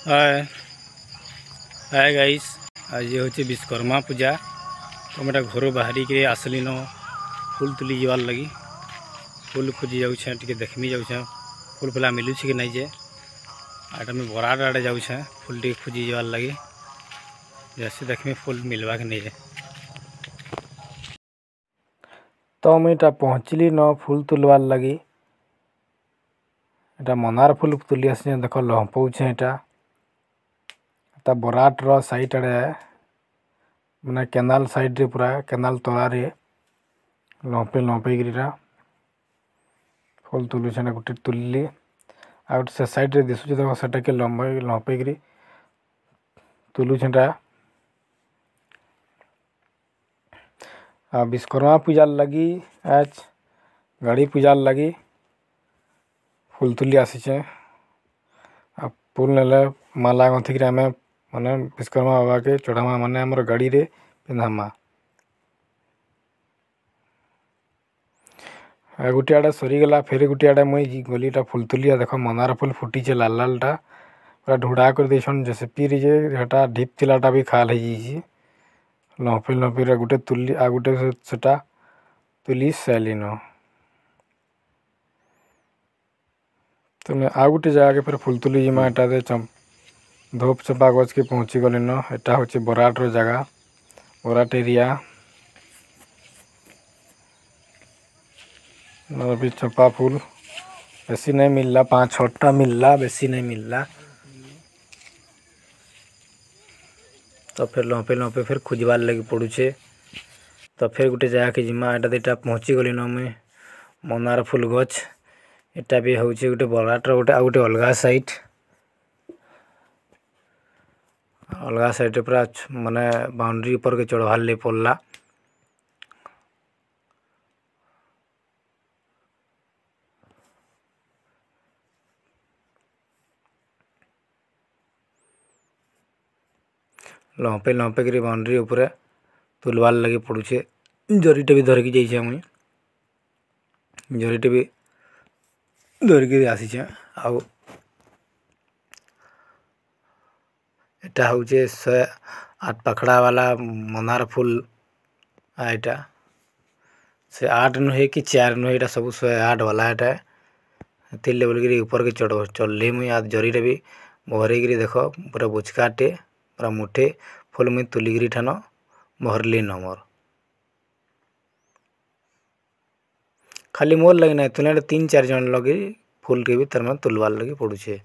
हाय hi guys. आज ये हूँ विश्वकर्मा पूजा। तो मैं घर बाहरी के आसली न फूल तुली जवार लगी फूल खोजी जाऊे टे देखमी जाऊे फूल फुला मिलूँ कि नहीं जे आटा में बराड आड़े जाऊे फूल टे खोजी जवार लगी जैसे देखमी फूल मिलवा कि नहीं जे। तो मुझे पहुँचली न फूल तुलवार लगी एटा मनार फूल तुली आस देख लहपौचे एटा बराटर साइड आड़े मैंने केनाल साइड रे पूरा केनाल तलारे लंपेगिरीटा फूल तुलुचे गोटे तुलली आ से साइड रे दिशुचे देख सेटा के लंपेगिरी तुलुछेटा आ विश्वकर्मा पूजा लगी आज गाड़ी पूजा लगी फूल तुली आसीचे आ फूल नेले माला गंथिक आम माने विश्वकर्मा बाबा के चढ़ामा माने आमर गाड़ी रे पिंधामा गोटे आड़े सरीगला फेर गोटे आड़े मुई गलीटा फूल तुलिया देख मनार फूल फुटीचे लाल लालटा पूरा ढुड़ा कर देछन जैसे पीरी जे हेटा ढीप तिलाटा भी खाल है जी लंपी गोटे तुली आ गोटे सेटा तुली सैलिन तो मैं आ गोटे जगह के फिर फूल तुली जिमा एटा दे धूप चंपा गज के पहुँची गलिन एटा हूँ बराटर जगह बराट एरिया भी चंपा फूल बेसी नहीं मिलला 5-6टा मिलला बेसी नहीं मिलला तो फिर लंपे फिर खोजबार लगी पड़ुचे तो फिर गोटे जगह के जिमा एटा देटा पहुँची गली न मुई मनार फूल गछ एटा भी हूँ गोटे बराटर गोटे आ गोटे अलगा साइड पूरा माने बाउंड्री ऊपर के चढ़वार ले पड़ला लंपे करी बाउंड्री ऊपर तुलवार लगी पड़ुचे जरीटे भी धरिकी जाइए मुई जरीटे भी धरिकी आसीचे आउ एटा हूँ 108 पखड़ा वाला मनार फूल आईटा से 8 नुहे कि 4 नुहे एटा सब 108 वाला एटा तिल लेवल गिरी ऊपर के चढ़ली मुई आज जरीटे भी बहरे गिरी देख पूरा बुचकाटे पूरा मुठे फूल मुई तुलिगिरी ठान बहरली न मोर खाली मोर लगी ना तुले 3-4 जन लगी फूल के भी तरह तुलवार लगी पड़ुचे।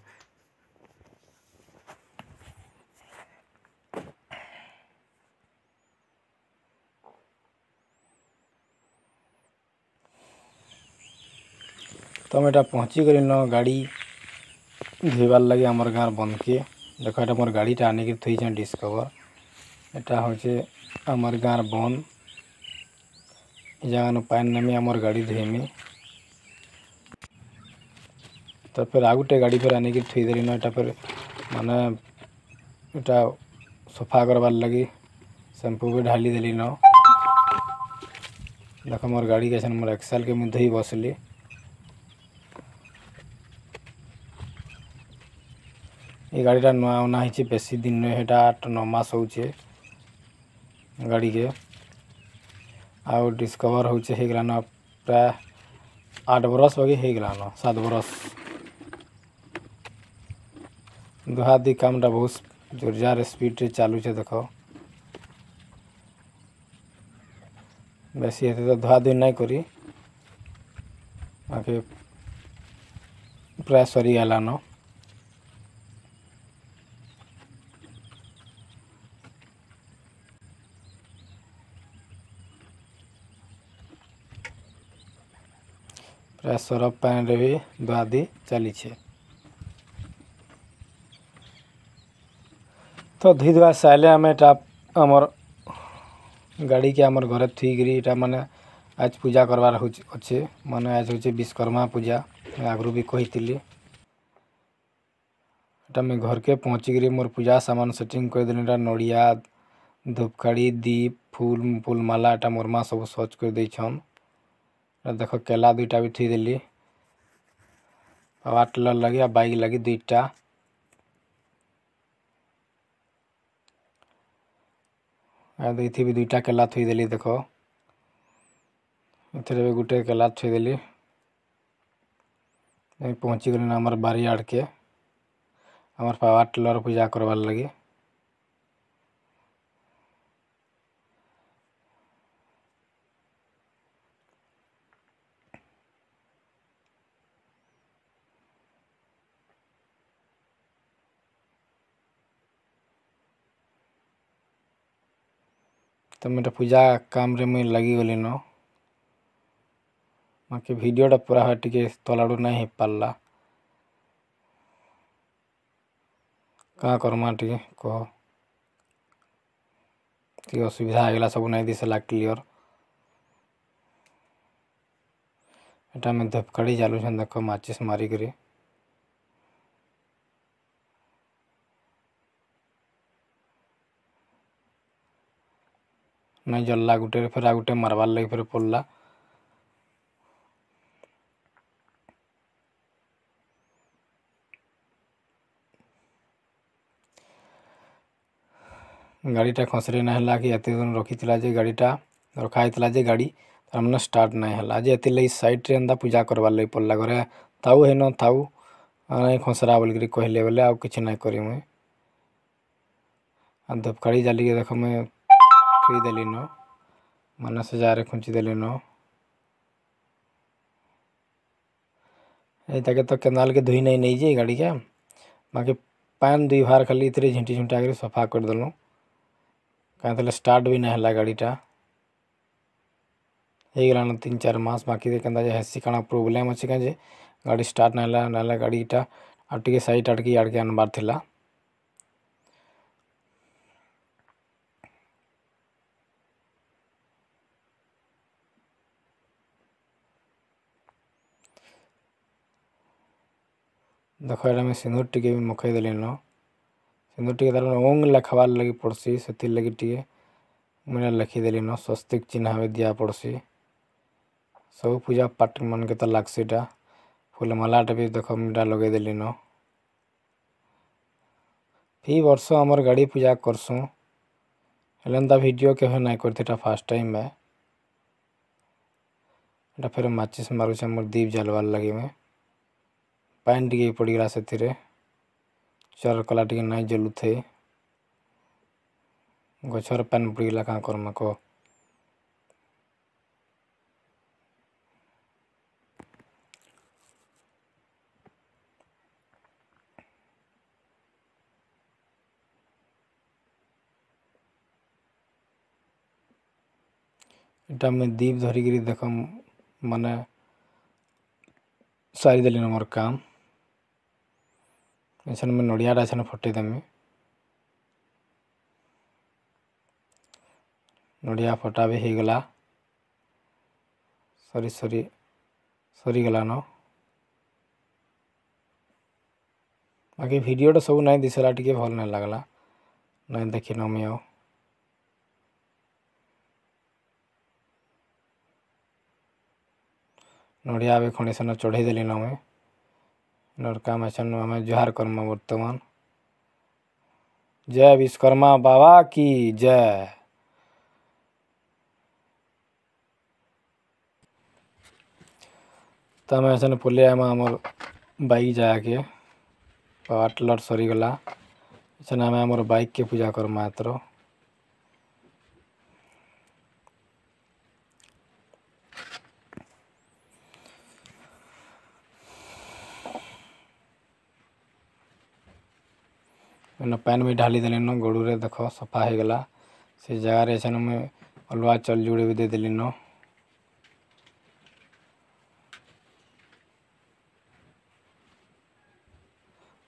तो मैं पहुँची गली न गाड़ी धोबार लगे आमर गाँव बंद के देख एटा मोर गाड़ीटा आनिक थी डिस्कवर एटा हूँ आमर गाँव बंद जगह पान नामी आमर गाड़ी धोमी तो फिर आ गोटे गाड़ी फिर आनिक थीदेली न एटा फिर माने एटा सफा करवार लगी शैम्पू भी ढाली देली न देख मोर गाड़ी के मोर एक्सेल के मुझे ही बसली ये गाड़ीटा नुआ उना ही बेसी दिन नुहे हेटा 8-9 मास होचे गाड़ी के आउ डिस्कवर होचे हे गलान प्राय 8 बरस वगे हे गलान 7 बरस दुहादी कामटा बहुत जोरजार स्पीड रे चालू छे देख बेसी हेते तो धुआधुई नहीं करी आके प्राय सरी गलान प्राय सरफ पानी रे भी धुआधी चली छे तो धोई धुआ सारे आम आमर गाड़ी के आमर घरे थुईकरी एटा माने आज पूजा करवार अच्छे माने आज हूँ विश्वकर्मा पूजा आगु भी कही एटा मैं घर के पहुँचिकी मोर पूजा सामान सेटिंग कर देली नड़िया धूपकाड़ी दीप फूल फूल माला एटा मोर माँ सब सज कर देछन देख केला 2टा भी थुईदेली पावर टिलर लगी आ बाइक लगी 2टा ଏଠି ବି ଦୁଇଟା କେଲା ଥୋଇଦେଲି ଦେଖ, ଏଥିରେ ବି ଗୋଟେ କେଲା ଥୋଇଦେଲି। ପହଞ୍ଚିଗଲି ଆମର ବାରି ଆଡ଼କେ, ଆମର ପାୱାର ଟିଲର ପୂଜା କରବାର୍ ଲାଗି। ତ ମୁଇଁ ପୂଜା କାମରେ ମୁଇଁ ଲାଗିଗଲି ନ, ବାକି ଭିଡ଼ିଓଟା ପୁରା ଟିକେ ତଳ ଆଡ଼ୁ ନାଇଁ ହେଇପାରିଲା। କାଁ କର୍ମା ଟିକେ କହ, ଟିକେ ଅସୁବିଧା ହେଇଗଲା, ସବୁ ନାଇଁ ଦିଶିଲା କ୍ଲିଅର। ଏଟା ଆମେ ଧୂପକାଠି ଜାଲୁଛନ୍ ଦେଖ, ମାଚିସ୍ ମାରିକରି। ନାଇଁ ଜଲ୍ଲା, ଗୁଟେ ଫେର୍ ଆଉ ଗୁଟେ ମାରବାର୍ ଲାଗି ଫେର୍ ପଡ଼୍ଲା। ଗାଡ଼ିଟା ଖସରେ ନାଇଁ ହେଲା କି ଏତେ ଦିନ ରଖିଥିଲା ଯେ ଗାଡ଼ିଟା ରଖା ହେଇଥିଲା ଯେ ଗାଡ଼ି ତାମାନେ ଷ୍ଟାର୍ଟ ନାଇଁ ହେଲା ଯେ, ଏଥିର୍ଲାଗି ସାଇଡ଼୍ରେ ଏନ୍ତା ପୂଜା କରବାର୍ ଲାଗି ପଡ଼୍ଲା। ଘରେ ଥାଉ ହେଇନ ଥାଉ, ନାଇଁ ଖସରା ବୋଲିକିରି କହିଲେ ବେଲେ ଆଉ କିଛି ନାଇଁ କରି ମୁଇଁ। ଆଉ ଧୂପକାଠି ଜାଲିକି ଦେଖ ମୁଇଁ ଥୋଇଦେଲି ନ, ମାନେ ସେ ଜାଗାରେ ଖୁଞ୍ଚିଦେଲି ନ। ଏଇତାକେ ତ କେନାଲ୍କେ ଧୋଇ ନାଇଁ ନେଇଛେ ଗାଡ଼ିକେ, ବାକି ପାଏନ୍ 2 ଭାର୍ ଖାଲି ଏଥିରେ ଝିଣ୍ଟି ଝୁଣ୍ଟା କରି ସଫା କରିଦେଲୁ। କାଁ ହେଲେ ଷ୍ଟାର୍ଟ ବି ନାଇଁ ହେଲା ଗାଡ଼ିଟା, ହେଇଗଲାନ 3-4 ମାସ୍। ବାକି କେନ୍ତା ଯେ ହେସି କାଣା ପ୍ରୋବ୍ଲେମ୍ ଅଛି କାଁ ଯେ ଗାଡ଼ି ଷ୍ଟାର୍ଟ ନାଇଁ ହେଲା, ନାଇଁହେଲେ ଗାଡ଼ିଟା ଆଉ ଟିକେ ସାଇଟ୍ ଆଡ଼କେ ଇଆଡ଼କେ ଆନବାର୍ ଥିଲା। ଦେଖ ଏଇଟା ମୁଇଁ ସିନ୍ଦୁର ଟିକେ ବି ମଖେଇ ଦେଲି ନ, ସିନ୍ଦୁର ଟିକେ ତାର ଓମ୍ ଲେଖବାର୍ ଲାଗି ପଡ଼୍ସି, ସେଥିର୍ଲାଗି ଟିକେ ମୁଇଁ ଲେଖିଦେଲି ନ। ସ୍ୱସ୍ତିକ୍ ଚିହ୍ନା ବି ଦିଆ ପଡ଼୍ସି, ସବୁ ପୂଜା ପାଠ ମାନ୍କେ ତ ଲାଗ୍ସି ଇଟା। ଫୁଲମାଲାଟା ବି ଦେଖ ଇଟା ଲଗେଇଦେଲି ନ। ଇ ବର୍ଷ ଆମର୍ ଗାଡ଼ି ପୂଜା କରସୁଁ, ହେଲେ ଏନ୍ତା ଭିଡ଼ିଓ କେବେ ନାଇଁ କରିଥି, ଇଟା ଫାର୍ଷ୍ଟ ଟାଇମ୍ ଏ। ଏଟା ଫେର୍ ମାଚିସ୍ ମାରୁଛେ ମୋର୍ ଦୀପ୍ ଜାଲ୍ବାର୍ ଲାଗି ମୁଇଁ। ପାଏନ୍ ଟିକେ ପଡ଼ିଗଲା ସେଥିରେ, ଚାର୍କଲା ଟିକେ ନାଇଁ ଜଲୁଥାଇ। ଗଛରେ ପାଏନ୍ ପଡ଼ିଗଲା, କାଁ କର୍ମା କହ। ଏଟା ମୁଇଁ ଦୀପ୍ ଧରିକିରି ଦେଖ ମାନେ ସାରିଦେଲିନ ମୋର୍ କାମ୍। ଏଛେନ୍ ମୁଇଁ ନଡ଼ିଆଟା ଏଛେନ୍ ଫଟେଇଦେମି। ନଡ଼ିଆ ଫଟା ବି ହେଇଗଲା, ସରିଗଲାନ। ବାକି ଭିଡ଼ିଓଟା ସବୁ ନାଇଁ ଦିଶଲା, ଟିକେ ଭଲ୍ ନାଇଁ ଲାଗ୍ଲା, ନାଇଁ ଦେଖିନ ମୁଇଁ ଆଉ। ନଡ଼ିଆ ବି ଖଣ୍ଡେ ସେନ ଚଢ଼େଇ ଦେଲି ନ ମୁଇଁ। ନର୍ କାମ୍ ଏଛେନ୍ ଆମେ ଜୁହାର୍ କର୍ମା ବର୍ତ୍ତମାନ୍। ଜୟ ବିଶ୍ଵକର୍ମା ବାବା କି ଜୟ। ତ ଆମେ ଏଛେନ୍ ପଲେଇ ଆଇମା ଆମର୍ ବାଇକ୍ ଜାଗାକେ। ପାୱାର୍ ଟିଲର୍ ସରିଗଲା, ଏଛେନ୍ ଆମେ ଆମର୍ ବାଇକ୍କେ ପୂଜା କର୍ମା ଏଥର। ଏନ ପାଏନ୍ ବି ଢାଲି ଦେଲି ନ, ଗୋଡ଼ୁରେ ଦେଖ ସଫା ହେଇଗଲା। ସେ ଜାଗାରେ ଏଛେନ୍ ମୁଇଁ ଅଲଗା ଚଲ୍ ଯୁଡ଼େ ବି ଦେଇଦେଲି ନ।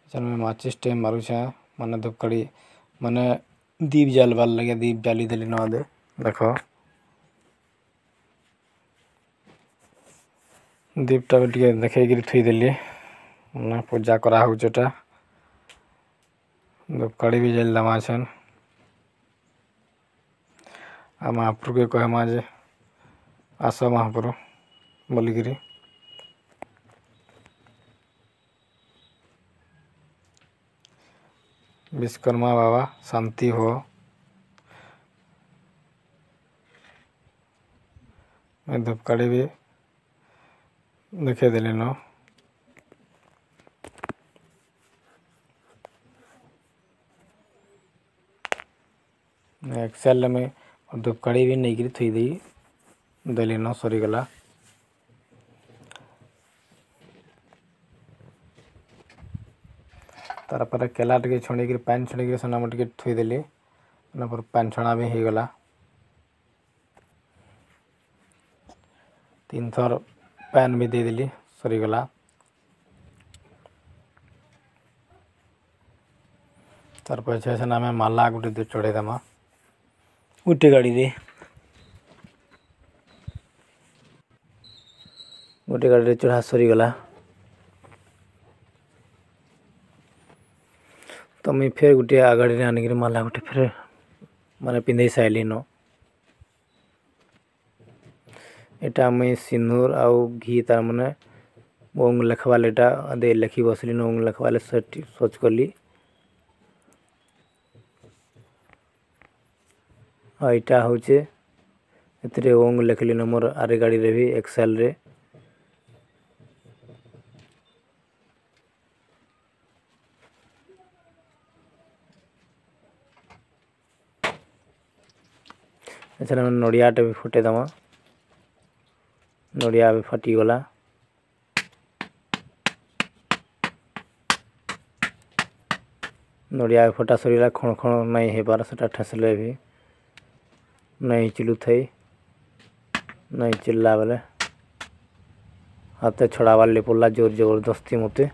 ଏଛେନ୍ ମୁଇଁ ମାଚିସ୍ ଟେ ମାରୁଛେଁ, ମାନେ ଧୂପକାଠି ମାନେ ଦୀପ୍ ଜାଲ୍ବାର୍ ଲାଗି ଦୀପ୍ ଜାଲି ଦେଲି ନ ଦେ ଦେଖ। ଦୀପ୍ଟା ବି ଟିକେ ଦେଖେଇକିରି ଥୁଇଦେଲି, ମାନେ ପୂଜା କରାହଉଛେ ଏଟା। ଧୂପକାଠି ବି ଜାଲିଦେମା ଏଛେନ୍। ଆଉ ମହାପୁରୁକେ କହେମା ଯେ ଆସ ମହାପୁରୁ ବୋଲିକିରି। ବିଶ୍ଵକର୍ମା ବାବା ଶାନ୍ତି ହୁଅ। धूपकाड़ी भी देखदेली न एक्सेल में धूपकाड़ी भी नहीं थी देली न सरीगला तार पर केला टे छुणी पान छुणी सेना टे थईदेली पान छणा भी हो गला 3 थर पैन भी देदेली सरीगला तार पछे सेना आम माला गोटे चढ़ेदेमा गोटे गाड़ी रे चढ़ा सरीगला तो मुई फिर गोटे आगाड़ी आनिक माला गोटे फिर माने पिंधे साइली न एटा मुई सिंदूर आउ घी तार माने ओंग लेखवाले दे लेखी बसली न ओंग लेखवाले सोच कली इटा हूँ ए ओंग लेखली न मोर आरे गाड़ी रे भी एक्सेल रे अच्छा नड़ियाटे भी फुटेदमा नड़िया भी फटीगला नड़िया भी फटा सरीला खण खण नहीं हे पार सेटा ठेसले भी नहीं चिलू थई नहीं चिल्ला बेले हाथे छड़ावार ले पड़ला जोर जबरदस्ती मते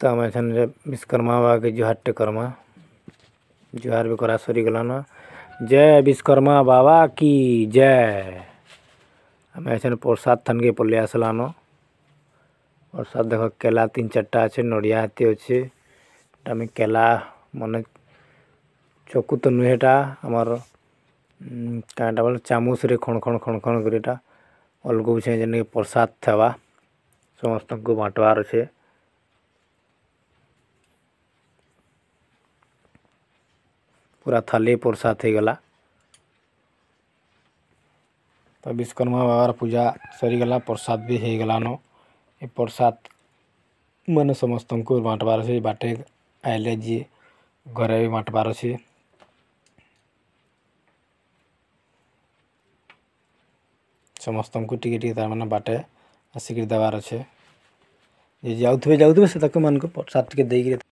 तो आम विश्वकर्मा बाबा के जुहार टे करमा जुहार भी करा सरी गला न जय विश्वकर्मा बाबा की जय आम प्रसाद थान के पलि आसला न प्रसाद देख केला 3-4टा अच्छे नड़िया हाथी अच्छे आम केला मन चकु तो नुहेटा आमर क्या बोले चामच रे खण खण खण खण कर अलगू छे जेन प्रसाद थवा समस्त को बांटवार अच्छे पूरा थाली प्रसाद हो गला तो विश्वकर्मा बाबार पूजा सरीगला प्रसाद भी हो गला न ये प्रसाद मैंने समस्त को बांटवार अच्छे बाटे आइले जी घरे भी बांटवार अच्छे समस्त को टिके तार मैंने बाटे आसिक देवार अच्छे जाऊे से मन को प्रसाद टिके